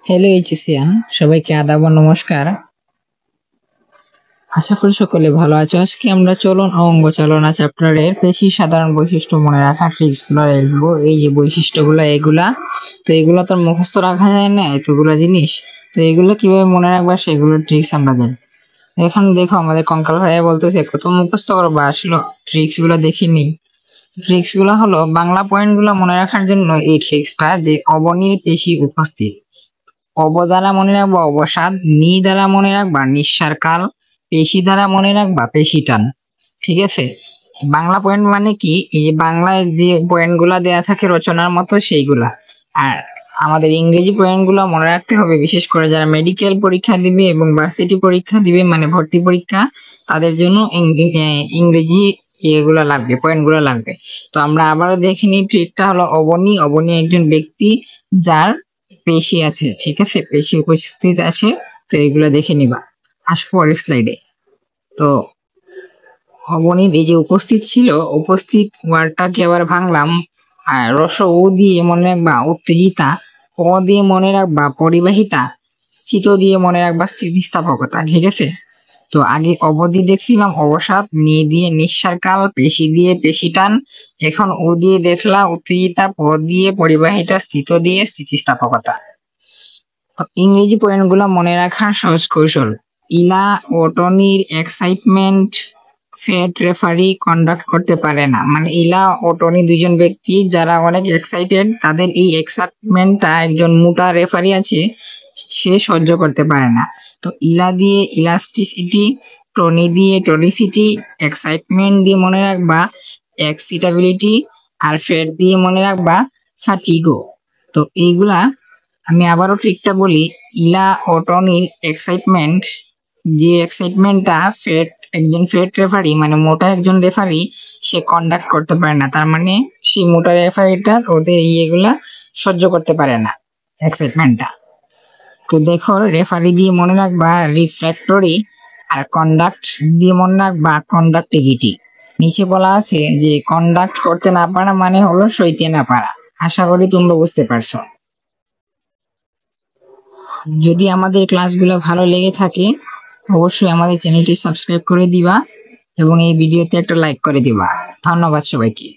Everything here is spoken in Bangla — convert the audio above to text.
হ্যালো এইচএসিয়ান, সবাইকে আদাব ও নমস্কার। আশা করি সকলে ভালো আছো। আজকে আমরা চলন ও অঙ্গ চালনা চ্যাপ্টারের পেশি সাধারণ বৈশিষ্ট্য মনে রাখা ট্রিক্স গুলো লিখবো। এই যে বৈশিষ্ট্যগুলো এগুলা তো এগুলো তো মুখস্থ রাখা যায় না, এতগুলো জিনিস। তো এগুলো কিভাবে মনে রাখবা সেগুলো ট্রিক্স আমরা জানি। এখন দেখো আমাদের কঙ্কাল ভাইয়া বলতেছে কত মুখস্থ করবা, আসলে ট্রিক্স গুলো দেখিনি। ট্রিক্স গুলো হলো বাংলা পয়েন্ট গুলো মনে রাখার জন্য এই ট্রিক্সটা, যে অবনীর পেশি উপস্থিত। অব দ্বারা মনে রাখবা অবসাদ, নি দ্বারা মনে রাখবা নিঃসার কাল, পেশি দ্বারা মনে রাখবা পেশি টান। ঠিক আছে, বাংলা পয়েন্ট মানে কি, এই যে বাংলায় যে পয়েন্ট গুলা দেয়া থাকে রচনার মতো সেইগুলা। আর আমাদের ইংরেজি পয়েন্ট গুলো মনে রাখতে হবে, বিশেষ করে যারা মেডিকেল পরীক্ষা দিবে এবং ভার্সিটি পরীক্ষা দিবে, মানে ভর্তি পরীক্ষা, তাদের জন্য ইংরেজি এগুলা লাগবে, পয়েন্ট গুলা লাগবে। তো আমরা আবারও দেখিনি, ট্রিকটা হলো অবনী। অবনী একজন ব্যক্তি যার পেশি আছে, ঠিক আছে, পেশি উপস্থিত আছে। তো এগুলো দেখে নিবা। আসো পরের স্লাইডে। তো অবনীর এই যে উপস্থিত ছিল, উপস্থিত ওয়ার্ডটাকে আবার ভাঙলাম। আর রস ও দিয়ে মনে রাখবা উত্তেজিতা, প দিয়ে মনে রাখবা পরিবাহিতা, স্থিত দিয়ে মনে রাখবা স্থিতিস্থাপকতা। ঠিক আছে, তো আগে অবধি দেখছিলাম অবসাদ, নি দিয়ে নিঃসার কাল, পেশি দিয়ে পেশি টান। এখন ও দিয়ে দেখলাম উত্তেজিতা, প দিয়ে পরিবাহিতা, স্থিত দিয়ে স্থিতিস্থাপকতা। ইংরেজি পয়েন্ট গুলো মনে রাখার সহজ কৌশল। ইলা ও টনির এক্সাইটমেন্ট ফেট রেফারি কন্ডাক্ট করতে পারে না। মানে ইলা ও টনি দুজন ব্যক্তি যারা অনেক এক্সাইটেড, তাদের এই এক্সাইটমেন্টটা একজন মোটা রেফারি আছে সে সহ্য করতে পারে না। তো ইলা দিয়ে ইলাস্টিসিটি, টনি দিয়ে টনিসিটি, এক্সাইটমেন্ট দিয়ে মনে রাখবা এক্সিটাবিলিটি, আর ফেট দিয়ে মনে রাখবা ফাটিগো। তো এইগুলা আমি আবারও ট্রিকটা বলি। ইলা ও টনির এক্সাইটমেন্ট, যে এক্সাইটমেন্টটা একজন ফেট রেফারি মানে মোটা একজন রেফারি সে কন্ডাক্ট করতে পারে না, তার মানে সেই মোটা রেফারিটা ওদের ইয়েগুলা সহ্য করতে পারে না, এক্সাইটমেন্টটা। তো দেখো, রেফারি দিয়ে মনে রাখবা রিফ্র্যাক্টরি, আর কন্ডাক্ট দিয়ে মনে রাখবা কন্ডাক্টিভিটি। নিচে বলা আছে যে কন্ডাক্ট করতে না পারা মানে হলো সইতে না পারা। আশা করি তোমরা বুঝতে পারছো। যদি আমাদের ক্লাসগুলো ভালো লেগে থাকে অবশ্যই আমাদের চ্যানেলটি সাবস্ক্রাইব করে দিবা এবং এই ভিডিওতে একটা লাইক করে দিবা। ধন্যবাদ সবাইকে।